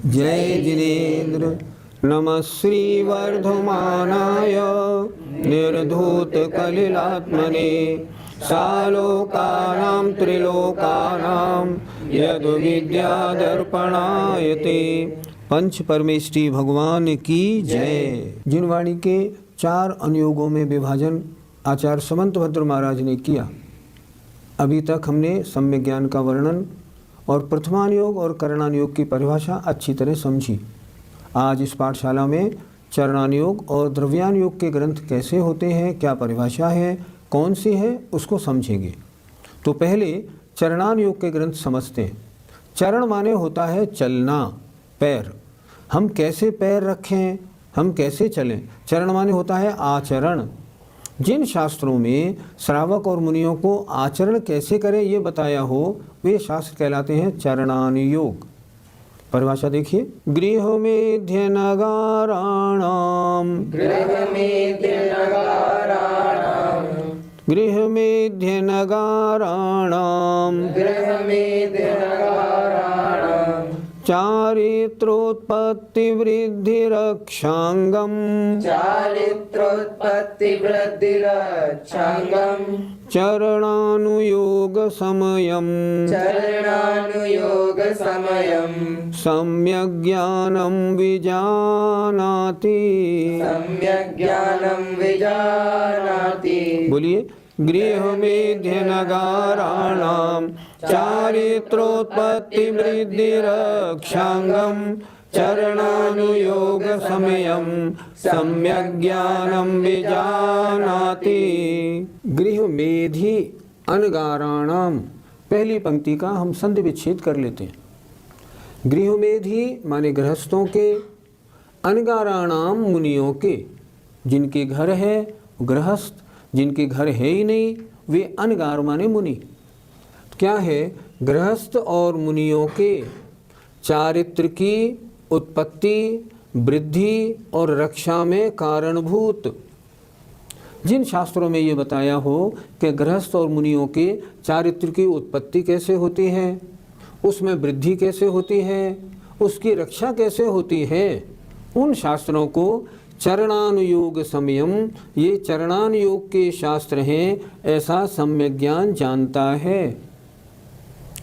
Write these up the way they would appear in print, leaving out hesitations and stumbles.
जय जिनेन्द्र। नमः श्री वर्धमानाय निर्धूतकलिलात्मने सालोकानां त्रिलोकानां यद्विद्यादर्पणायते। पंच परमेष्टि भगवान की जय। जिन वाणी के 4 अनुयोगों में विभाजन आचार्य समंतभद्र महाराज ने किया, अभी तक हमने सम्यक ज्ञान का वर्णन और प्रथमानुयोग और करणानुयोग की परिभाषा अच्छी तरह समझी। आज इस पाठशाला में चरणानुयोग और द्रव्यानुयोग के ग्रंथ कैसे होते हैं, क्या परिभाषा है, कौन सी है, उसको समझेंगे। तो पहले चरणानुयोग के ग्रंथ समझते हैं। चरण माने होता है चलना, पैर। हम कैसे पैर रखें, हम कैसे चलें। चरण माने होता है आचरण। जिन शास्त्रों में श्रावक और मुनियों को आचरण कैसे करें ये बताया हो, वे शास्त्र कहलाते हैं चरणानुयोग। परिभाषा देखिए। गृहमेध्यनगाराणाम चारित्रोत्पत्तिवृद्धिरक्षांगम चरणानुयोग समयम सम्यक् ज्ञानं विजानाति। बोलिए। गृहमेध्यनगाराणां चारित्रोत्पत्तिवृद्धिरक्षांगम चरणानुयोग समयम सम्यक् ज्ञानं विजानाति। गृहमेधि अनगाराणाम, पहली पंक्ति का हम संधि विच्छेद कर लेते हैं। गृहमेधि माने गृहस्थों के, अनगाराणाम मुनियों के। जिनके घर है गृहस्थ, जिनके घर है ही नहीं वे अनगार माने मुनि। क्या है? गृहस्थ और मुनियों के चारित्र की उत्पत्ति, वृद्धि और रक्षा में कारणभूत। जिन शास्त्रों में ये बताया हो कि गृहस्थ और मुनियों के चारित्र की उत्पत्ति कैसे होती है, उसमें वृद्धि कैसे होती है, उसकी रक्षा कैसे होती है, उन शास्त्रों को चरणानुयोग समयम, ये चरणानुयोग के शास्त्र हैं, ऐसा सम्यक ज्ञान जानता है।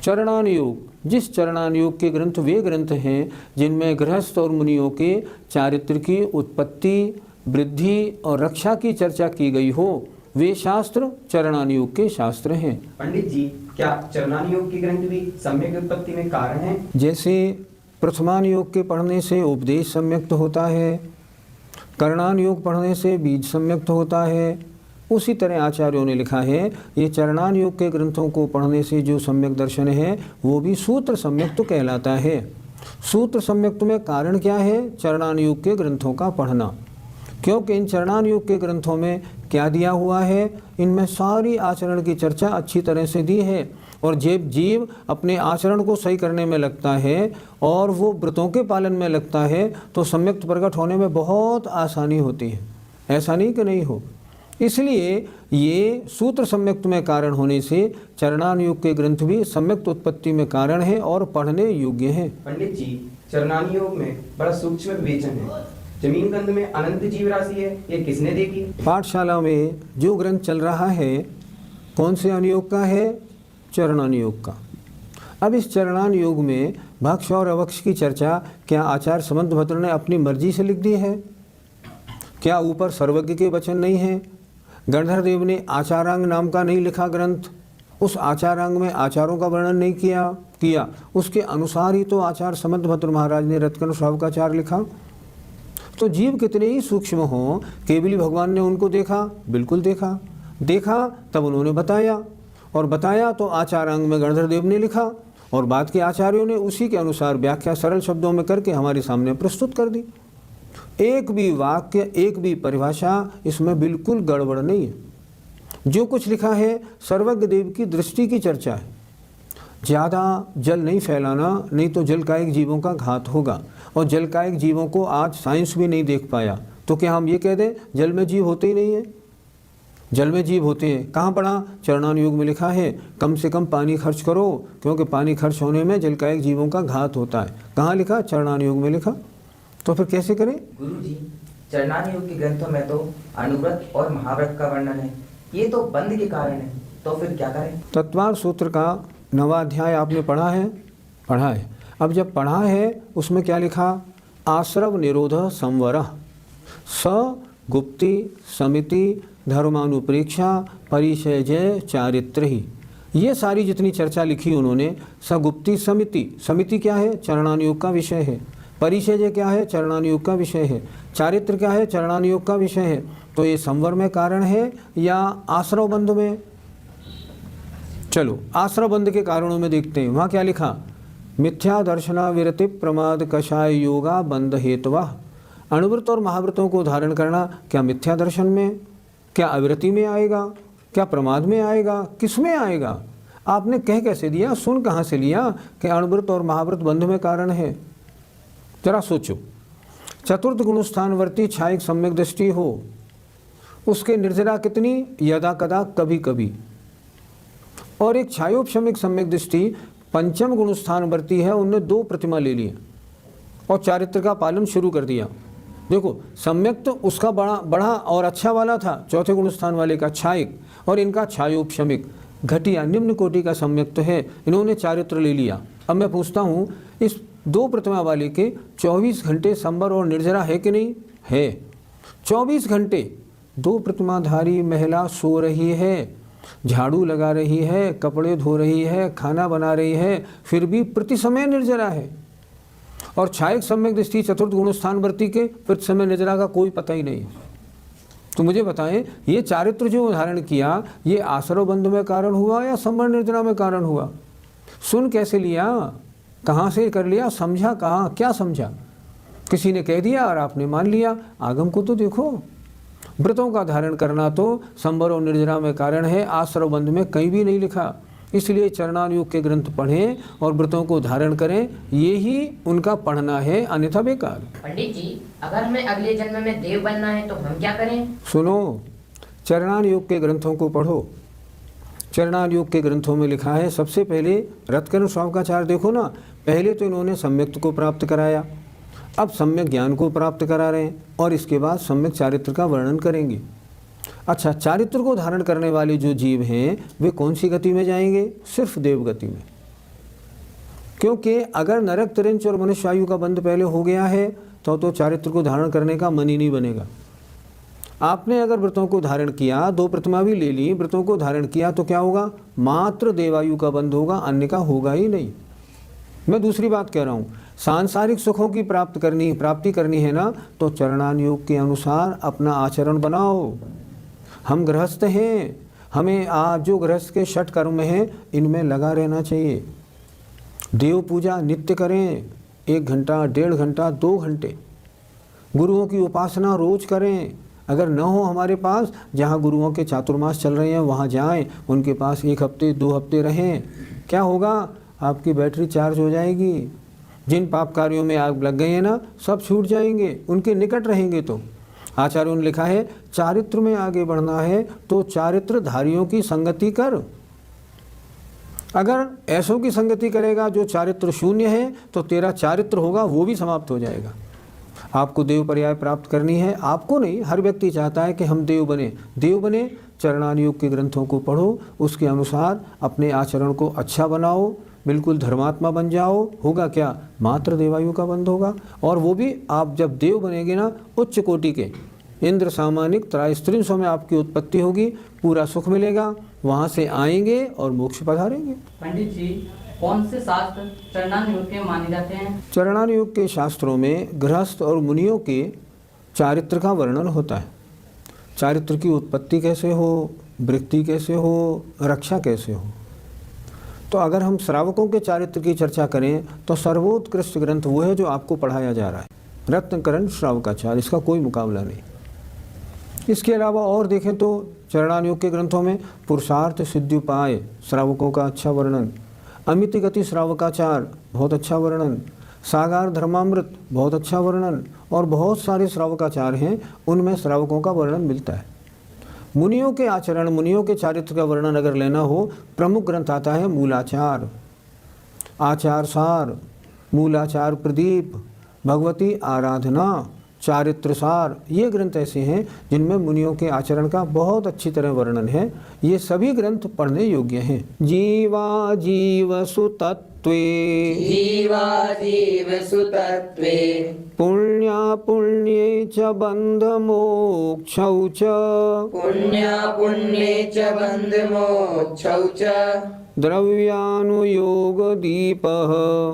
चरणानुयोग, जिस चरणानुयोग के ग्रंथ वे ग्रंथ हैं जिनमें गृहस्थ और मुनियों के चारित्र की उत्पत्ति, वृद्धि और रक्षा की चर्चा की गई हो, वे शास्त्र चरणानुयोग के शास्त्र हैं। पंडित जी, क्या चरणानुयोग के ग्रंथ भी सम्यक उत्पत्ति में कारण हैं? जैसे प्रथमानुयोग के पढ़ने से उपदेश सम्यक्त होता है, करणानुयोग पढ़ने से बीज सम्यक्त होता है, उसी तरह आचार्यों ने लिखा है ये चरणानुयोग के ग्रंथों को पढ़ने से जो सम्यक दर्शन है वो भी सूत्र सम्यक्त कहलाता है। सूत्र सम्यक्त में कारण क्या है? चरणानुयोग के ग्रंथों का पढ़ना। क्योंकि इन चरणानुयोग के ग्रंथों में क्या दिया हुआ है? इनमें सारी आचरण की चर्चा अच्छी तरह से दी है, और जब जीव अपने आचरण को सही करने में लगता है और वो व्रतों के पालन में लगता है तो सम्यक्त प्रकट होने में बहुत आसानी होती है। ऐसा नहीं कि नहीं हो। इसलिए ये सूत्र सम्यक्त में कारण होने से चरणानुयोग के ग्रंथ भी सम्यक्त उत्पत्ति में कारण है और पढ़ने योग्य हैं। पंडित जी, चरणानुयोग में बड़ा सूक्ष्म विवेचन है। जमीन कंद में अनंत जीव राशि है, ये किसने देखी? पाठशाला में जो ग्रंथ चल रहा है कौन से अनुयोग का है? चरणानुयोग का। अब इस चरणानुयोग में भक्ष और अवक्ष की चर्चा क्या आचार्य समंतभद्र ने अपनी मर्जी से लिख दी है? क्या ऊपर सर्वज्ञ के वचन नहीं हैं? गणधर देव ने आचारांग नाम का नहीं लिखा ग्रंथ, उस आचारांग में आचारों का वर्णन नहीं किया, उसके अनुसार ही तो आचार्य समंतभद्र महाराज ने रत्कन श्रावकाचार लिखा। तो जीव कितने ही सूक्ष्म हों, केवली भगवान ने उनको देखा? बिल्कुल देखा तब उन्होंने बताया, और बताया तो आचारांग में गणधर देव ने लिखा, और बाद के आचार्यों ने उसी के अनुसार व्याख्या सरल शब्दों में करके हमारे सामने प्रस्तुत कर दी। एक भी वाक्य, एक भी परिभाषा इसमें बिल्कुल गड़बड़ नहीं है। जो कुछ लिखा है सर्वज्ञ देव की दृष्टि की चर्चा है। ज़्यादा जल नहीं फैलाना, नहीं तो जलकायिक जीवों का घात होगा, और जलकायिक जीवों को आज साइंस भी नहीं देख पाया, तो क्या हम ये कह दें जल में जीव होते ही नहीं है? जल में जीव होते हैं। कहाँ पढ़ा? चरणान योग में लिखा है कम से कम पानी खर्च करो, क्योंकि पानी खर्च होने में जल का एक जीवों का घात होता है। कहाँ लिखा? चरणान योग में लिखा। तो फिर कैसे करें? गुरुजी, चरणान योग के ग्रंथों में तो अनुव्रत और महाव्रत का वर्णन है, ये तो बंध के कारण है, तो फिर क्या करें? तत्वार सूत्र का 9वां अध्याय आपने पढ़ा है? पढ़ा है। अब जब पढ़ा है उसमें क्या लिखा? आश्रव निरोध संवर स गुप्ति समिति धर्मानुप्रेक्षा परिचय जय चारित्र ही। ये सारी जितनी चर्चा लिखी उन्होंने, सगुप्ति समिति, समिति क्या है? चरणान योग का विषय है। परिचय क्या है? चरणान योग का विषय है। चारित्र क्या है? चरणान योग का विषय है। तो ये संवर में कारण है या आश्रव बंध में? चलो आश्रव बंध के कारणों में देखते हैं। वहाँ क्या लिखा? मिथ्या दर्शना विरति प्रमाद कषाय योगा बंध हेतवा। अणुव्रत और महाव्रतों को धारण करना क्या मिथ्या दर्शन में, क्या अविरति में आएगा, क्या प्रमाद में आएगा, किस में आएगा? आपने कह कैसे दिया, सुन कहाँ से लिया कि अणुव्रत और महाव्रत बंध में कारण है? जरा सोचो। चतुर्थ गुणस्थानवर्ती छायक सम्यक दृष्टि हो, उसके निर्जरा कितनी? यदा कदा कभी कभी। और एक छायोपशमिक सम्यक दृष्टि पंचम गुणस्थानवर्ती है, उनने 2 प्रतिमा ले ली और चारित्र का पालन शुरू कर दिया। देखो सम्यक तो उसका बड़ा और अच्छा वाला था, चौथे गुणस्थान वाले का छायक, और इनका छायोपशमिक घटिया निम्न कोटि का सम्यक तो है, इन्होंने चारित्र ले लिया। अब मैं पूछता हूँ इस 2 प्रतिमा वाले के 24 घंटे संवर और निर्जरा है कि नहीं है? 24 घंटे 2 प्रतिमाधारी महिला सो रही है, झाड़ू लगा रही है, कपड़े धो रही है, खाना बना रही है, फिर भी प्रति समय निर्जरा है। और छायक सम्यक दृष्टि चतुर्थ गुणस्थानवर्ती के प्रति समय निर्जरा का कोई पता ही नहीं। तो मुझे बताएं ये चारित्र जो उदाहरण किया, ये आश्रव बंध में कारण हुआ या संवर निर्जरा में कारण हुआ? सुन कैसे लिया, कहाँ से कर लिया, समझा कहाँ, क्या समझा? किसी ने कह दिया और आपने मान लिया। आगम को तो देखो। व्रतों का धारण करना तो संवर और निर्जरा में कारण है, आश्रव बंध में कहीं भी नहीं लिखा। इसलिए चरणान योग के ग्रंथ पढ़ें और व्रतों को धारण करें, ये ही उनका पढ़ना है, अन्यथा बेकार। पंडित जी, अगर हमें अगले जन्म में देव बनना है तो हम क्या करें? सुनो, चरणान योग के ग्रंथों को पढ़ो। चरणान योग के ग्रंथों में लिखा है सबसे पहले रत्कर्ण श्रावकाचार्य देखो ना, पहले तो इन्होंने सम्यक्त को प्राप्त कराया, अब सम्यक ज्ञान को प्राप्त करा रहे हैं और इसके बाद सम्यक चारित्र का वर्णन करेंगे। अच्छा, चारित्र को धारण करने वाले जो जीव हैं वे कौन सी गति में जाएंगे? सिर्फ देव गति में। क्योंकि अगर नरक तिरंच और मनुष्य आयु का बंध पहले हो गया है तो चारित्र को धारण करने का मन ही नहीं बनेगा। आपने अगर व्रतों को धारण किया, 2 प्रतिमा भी ले ली, व्रतों को धारण किया तो क्या होगा? मात्र देवायु का बंध होगा, अन्य का होगा ही नहीं। मैं दूसरी बात कह रहा हूँ, सांसारिक सुखों की प्राप्ति करनी है ना, तो चरणान योग के अनुसार अपना आचरण बनाओ। हम गृहस्थ हैं, हमें आज जो गृहस्थ के 6 कर्म हैं इनमें लगा रहना चाहिए। देव पूजा नित्य करें, 1 घंटा, 1.5 घंटा, 2 घंटे। गुरुओं की उपासना रोज करें। अगर न हो हमारे पास, जहाँ गुरुओं के चातुर्मास चल रहे हैं वहाँ जाएं, उनके पास 1 हफ्ते 2 हफ्ते रहें। क्या होगा? आपकी बैटरी चार्ज हो जाएगी। जिन पाप कार्यों में आग लग गए हैं ना, सब छूट जाएंगे, उनके निकट रहेंगे। तो आचार्यों ने लिखा है चारित्र में आगे बढ़ना है तो चारित्रधारियों की संगति कर। अगर ऐसों की संगति करेगा जो चारित्र शून्य है तो तेरा चारित्र होगा वो भी समाप्त हो जाएगा। आपको देव पर्याय प्राप्त करनी है, आपको नहीं, हर व्यक्ति चाहता है कि हम देव बने। देव बने, चरणान योग के ग्रंथों को पढ़ो, उसके अनुसार अपने आचरण को अच्छा बनाओ, बिल्कुल धर्मात्मा बन जाओ। होगा क्या? मात्र देवायु का बंध होगा। और वो भी आप जब देव बनेंगे ना, उच्च कोटि के इंद्र सामानिक त्रायस्त्रिंशों में आपकी उत्पत्ति होगी, पूरा सुख मिलेगा, वहाँ से आएंगे और मोक्ष पधारेंगे। पंडित जी, कौन से शास्त्र चरणान योग के माने जाते हैं? चरणान योग के शास्त्रों में गृहस्थ और मुनियों के चारित्र का वर्णन होता है। चारित्र की उत्पत्ति कैसे हो, वृत्ति कैसे हो, रक्षा कैसे हो। तो अगर हम श्रावकों के चारित्र की चर्चा करें तो सर्वोत्कृष्ट ग्रंथ वो है जो आपको पढ़ाया जा रहा है, रत्नकरण श्रावकाचार्य, इसका कोई मुकाबला नहीं। इसके अलावा और देखें तो चरणान योग के ग्रंथों में पुरुषार्थ सिद्ध्युपाय श्रावकों का अच्छा वर्णन, अमित गति श्रावकाचार बहुत अच्छा वर्णन, सागार धर्मामृत बहुत अच्छा वर्णन, और बहुत सारे श्रावकाचार हैं उनमें श्रावकों का वर्णन मिलता है। मुनियों के आचरण, मुनियों के चारित्र का वर्णन अगर लेना हो, प्रमुख ग्रंथ आता है मूलाचार, आचार सार, मूलाचार प्रदीप, भगवती आराधना, चारित्र सार। ये ग्रंथ ऐसे हैं जिनमें मुनियों के आचरण का बहुत अच्छी तरह वर्णन है। ये सभी ग्रंथ पढ़ने योग्य हैं। जीवा जीव सुतत्वे, जीवाजीव सुतत्वे, पुण्या पुण्ये च बंध मोक्षौ च, पुण्या पुण्ये च बंध मोक्षौ च, द्रव्यानुयोग दीपः,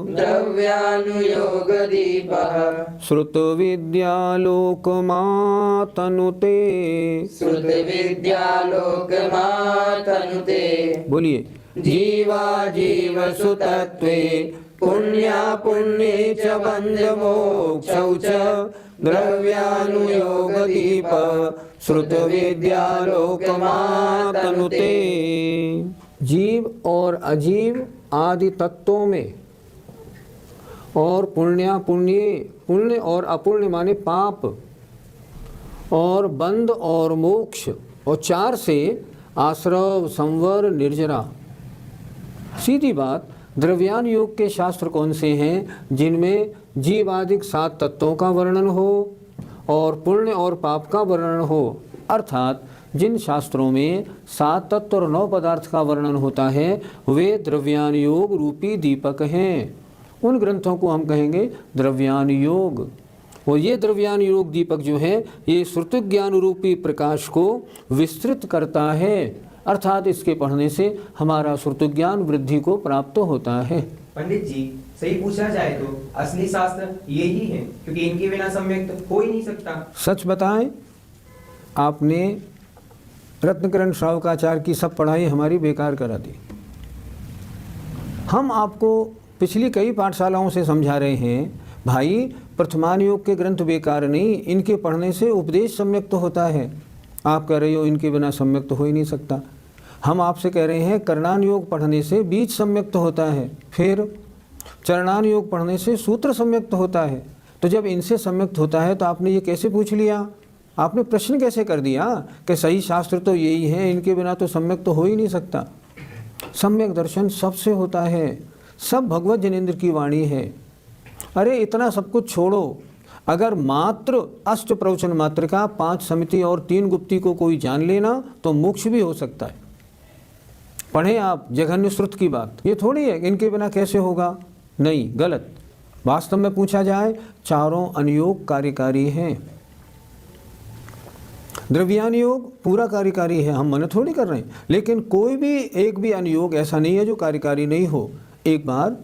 द्रव्यानुयोग दीपः, श्रुत विद्यालोकमातनुते। श्रुत विद्यालोकमातनुते। बोलिए, जीवा जीव सुतत्वे, पुण्या पुण्ये च बंध मोक्षौ च, द्रव्यानुयोग दीप, श्रुत विद्यालोकमातनुते। जीव और अजीव आदि तत्वों में, और पुण्या पुण्य, पुण्य और अपुण्य माने पाप, और बंध और मोक्ष, और चार से आश्रव, संवर, निर्जरा। सीधी बात, द्रव्यान योग के शास्त्र कौन से हैं जिनमें जीवादिक 7 तत्वों का वर्णन हो और पुण्य और पाप का वर्णन हो। अर्थात जिन शास्त्रों में 7 तत्व और 9 पदार्थ का वर्णन होता है वे द्रव्यान योग रूपी दीपक हैं। उन ग्रंथों को हम कहेंगे द्रव्यान योग। और ये द्रव्यान योग दीपक जो है ये श्रुति ज्ञान रूपी प्रकाश को विस्तृत करता है। अर्थात इसके पढ़ने से हमारा श्रुति ज्ञान वृद्धि को प्राप्त होता है। पंडित जी, सही पूछा जाए तो असली शास्त्र यही है, क्योंकि इनके बिना सम्यक तो हो ही नहीं सकता। सच बताएं, आपने रत्नकरण श्रावकाचार्य की सब पढ़ाई हमारी बेकार करा दी। हम आपको पिछली कई पाठशालाओं से समझा रहे हैं, भाई प्रथमान योग के ग्रंथ बेकार नहीं, इनके पढ़ने से उपदेश सम्यक तो होता है। आप कह रहे हो इनके बिना सम्यक तो हो ही नहीं सकता। हम आपसे कह रहे हैं करणान योग पढ़ने से बीज सम्यक तो होता है, फिर चरणान योग पढ़ने से सूत्र सम्यक तो होता है। तो जब इनसे सम्यक होता है तो आपने ये कैसे पूछ लिया? आपने प्रश्न कैसे कर दिया कि सही शास्त्र तो यही है, इनके बिना तो सम्यक तो हो ही नहीं सकता। सम्यक दर्शन सबसे होता है, सब भगवत जनेन्द्र की वाणी है। अरे इतना सब कुछ छोड़ो, अगर मात्र अष्ट प्रवचन मात्र का 5 समिति और 3 गुप्ती को कोई जान लेना तो मोक्ष भी हो सकता है। पढ़ें आप जघन्य श्रुत की बात, ये थोड़ी है इनके बिना कैसे होगा। नहीं, गलत। वास्तव में पूछा जाए चारों अनुयोग कार्यकारी हैं। द्रव्यान योग पूरा कार्यकारी है, हम मना थोड़ी कर रहे हैं, लेकिन कोई भी एक भी अनुयोग ऐसा नहीं है जो कार्यकारी नहीं हो। एक बार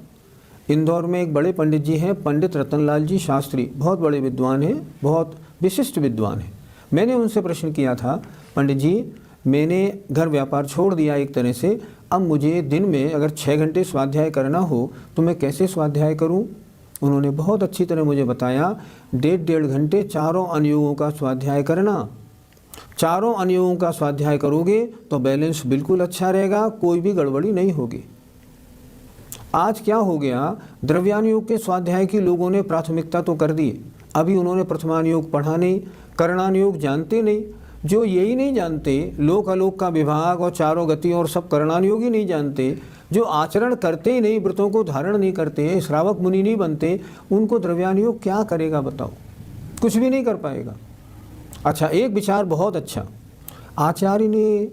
इंदौर में एक बड़े पंडित जी हैं, पंडित रतनलाल जी शास्त्री, बहुत बड़े विद्वान हैं, बहुत विशिष्ट विद्वान हैं। मैंने उनसे प्रश्न किया था, पंडित जी मैंने घर व्यापार छोड़ दिया एक तरह से, अब मुझे दिन में अगर 6 घंटे स्वाध्याय करना हो तो मैं कैसे स्वाध्याय करूं? उन्होंने बहुत अच्छी तरह मुझे बताया, 1.5 घंटे चारों अनुयोगों का स्वाध्याय करना। चारों अनुयोगों का स्वाध्याय करोगे तो बैलेंस बिल्कुल अच्छा रहेगा, कोई भी गड़बड़ी नहीं होगी। आज क्या हो गया, द्रव्यान योग के स्वाध्याय की लोगों ने प्राथमिकता तो कर दी, अभी उन्होंने प्रथमान योग पढ़ा नहीं, करणान योग जानते नहीं। जो यही नहीं जानते, लोक अलोक का विभाग और चारों गति और सब करणान योग ही नहीं जानते, जो आचरण करते ही नहीं, व्रतों को धारण नहीं करते, श्रावक मुनि नहीं बनते, उनको द्रव्यान योग क्या करेगा बताओ? कुछ भी नहीं कर पाएगा। अच्छा, एक विचार बहुत अच्छा, आचार्य ने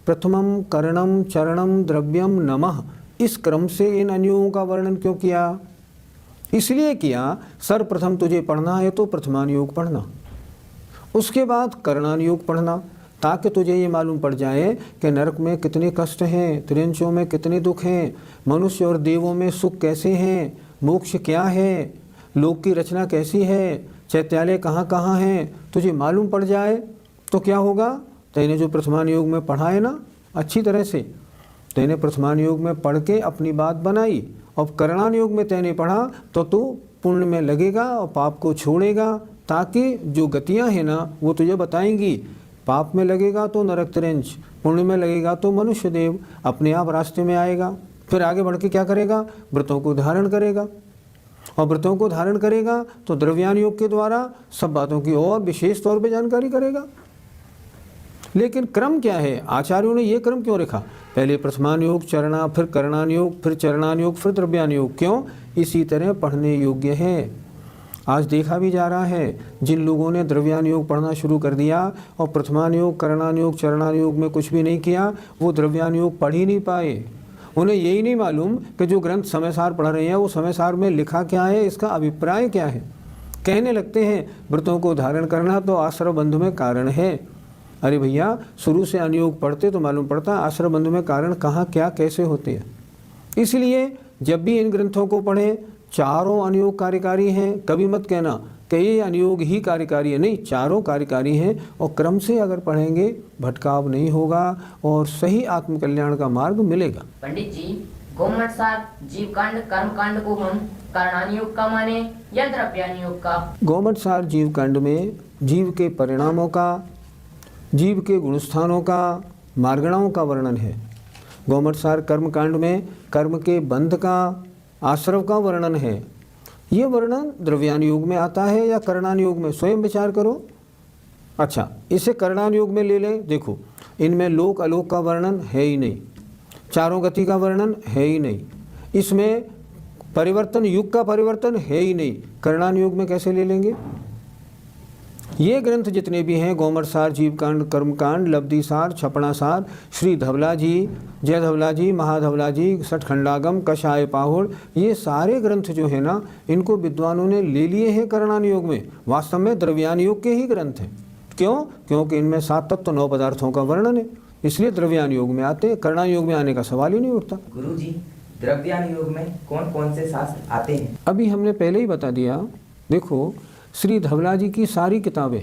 प्रथमम करणम चरणम द्रव्यम नमः इस क्रम से इन अनुयोगों का वर्णन क्यों किया? इसलिए किया, सर्वप्रथम तुझे पढ़ना है तो प्रथमान योग पढ़ना, उसके बाद करणान योग पढ़ना, ताकि तुझे ये मालूम पड़ जाए कि नरक में कितने कष्ट हैं, त्रिंचों में कितने दुख हैं, मनुष्य और देवों में सुख कैसे हैं, मोक्ष क्या है, लोक की रचना कैसी है, चैत्यालय कहाँ कहाँ हैं, तुझे मालूम पड़ जाए तो क्या होगा? तैने जो प्रथमान योग में पढ़ा है ना अच्छी तरह से, तैने प्रथमान योग में पढ़ के अपनी बात बनाई, और करणान योग में तैने पढ़ा तो तू पुण्य में लगेगा और पाप को छोड़ेगा, ताकि जो गतियां हैं ना वो तुझे बताएंगी। पाप में लगेगा तो नरक त्रिंच, पुण्य में लगेगा तो मनुष्य देव, अपने आप रास्ते में आएगा। फिर आगे बढ़ के क्या करेगा? व्रतों को धारण करेगा, और व्रतों को धारण करेगा तो द्रव्यान योग के द्वारा सब बातों की और विशेष तौर पे जानकारी करेगा। लेकिन क्रम क्या है? आचार्यों ने ये क्रम क्यों रखा? पहले प्रथमानुयोग चरणा, फिर करणानुयोग, फिर चरणानुयोग, फिर द्रव्यानुयोग। क्यों? इसी तरह पढ़ने योग्य है। आज देखा भी जा रहा है, जिन लोगों ने द्रव्यानुयोग पढ़ना शुरू कर दिया और प्रथमानुयोग, करणानुयोग, चरणानुयोग में कुछ भी नहीं किया, वो द्रव्यानुयोग पढ़ ही नहीं पाए। उन्हें यही नहीं मालूम कि जो ग्रंथ समयसार पढ़ रहे हैं वो समयसार में लिखा क्या है, इसका अभिप्राय क्या है। कहने लगते हैं व्रतों को धारण करना तो आश्रय बंधु में कारण है। अरे भैया, शुरू से अनुयोग पढ़ते तो मालूम पड़ता आश्रय बंधु में कारण कहाँ क्या कैसे होते हैं। इसलिए जब भी इन ग्रंथों को पढ़ें, चारों अनुयोग कार्यकारी हैं। कभी मत कहना कि ये अनुयोग ही कार्यकारी है, नहीं, चारों कार्यकारी हैं। और क्रम से अगर पढ़ेंगे भटकाव नहीं होगा और सही आत्मकल्याण का मार्ग मिलेगा। पंडित जी, गोमठ सार, जीव कांड, कर्म कांड को हम करणानुयोग का माने या द्रव्यानुयोग का? गोमठ सार जीव कांड में जीव के परिणामों का, जीव के गुणस्थानों का, मार्गणाओं का वर्णन है। गोमठ सार कर्म कांड में कर्म के बंध का, आश्रव का वर्णन है। ये वर्णन द्रव्यानुयोग में आता है या करणानुयोग में? स्वयं विचार करो। अच्छा, इसे करणानुयोग में ले लें। देखो, इनमें लोक अलोक का वर्णन है ही नहीं, चारों गति का वर्णन है ही नहीं, इसमें परिवर्तन युग का परिवर्तन है ही नहीं। करणानुयोग में कैसे ले लेंगे? ये ग्रंथ जितने भी हैं, गोमठ सार, जीवकांड, कर्मकांड, लब्धि सार, छपड़ा सार, श्री धवला जी, जय धवला जी, महाधवला जी, सठखंडागम, कषाय पाहुड़, ये सारे ग्रंथ जो है ना, इनको विद्वानों ने ले लिए हैं करणानुयोग में। वास्तव में द्रव्यानुयोग के ही ग्रंथ हैं। क्यों? क्योंकि इनमें 7 तत्व 9 पदार्थों का वर्णन है, इसलिए द्रव्यानुयोग में आते हैं। करणानुयोग में आने का सवाल ही नहीं उठता। गुरुजी, द्रव्यानुयोग में कौन कौन से शास्त्र आते हैं? अभी हमने पहले ही बता दिया। देखो, श्री धवला जी की सारी किताबें,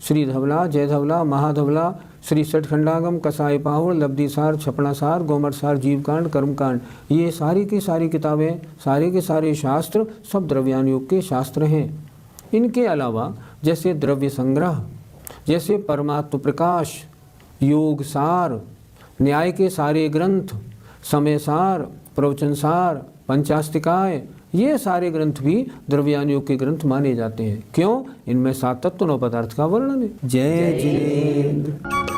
श्री धवला, जय धवला, महाधवला, श्री सठखंडागम, कसाई पाहुड़, लब्धि सार, छपड़ा सार, गोमठ सार, जीवकांड, कर्मकांड, ये सारी की सारी किताबें, सारे के सारे शास्त्र सब द्रव्यानुयोग के शास्त्र हैं। इनके अलावा जैसे द्रव्य संग्रह, जैसे परमात्म प्रकाश, योग सार, न्याय के सारे ग्रंथ, समय सार, प्रवचन सार, पंचास्तिकाय, ये सारे ग्रंथ भी द्रव्यानुयोग के ग्रंथ माने जाते हैं। क्यों? इनमें 7 तत्व 9 पदार्थ का वर्णन है। जय जिनेंद्र।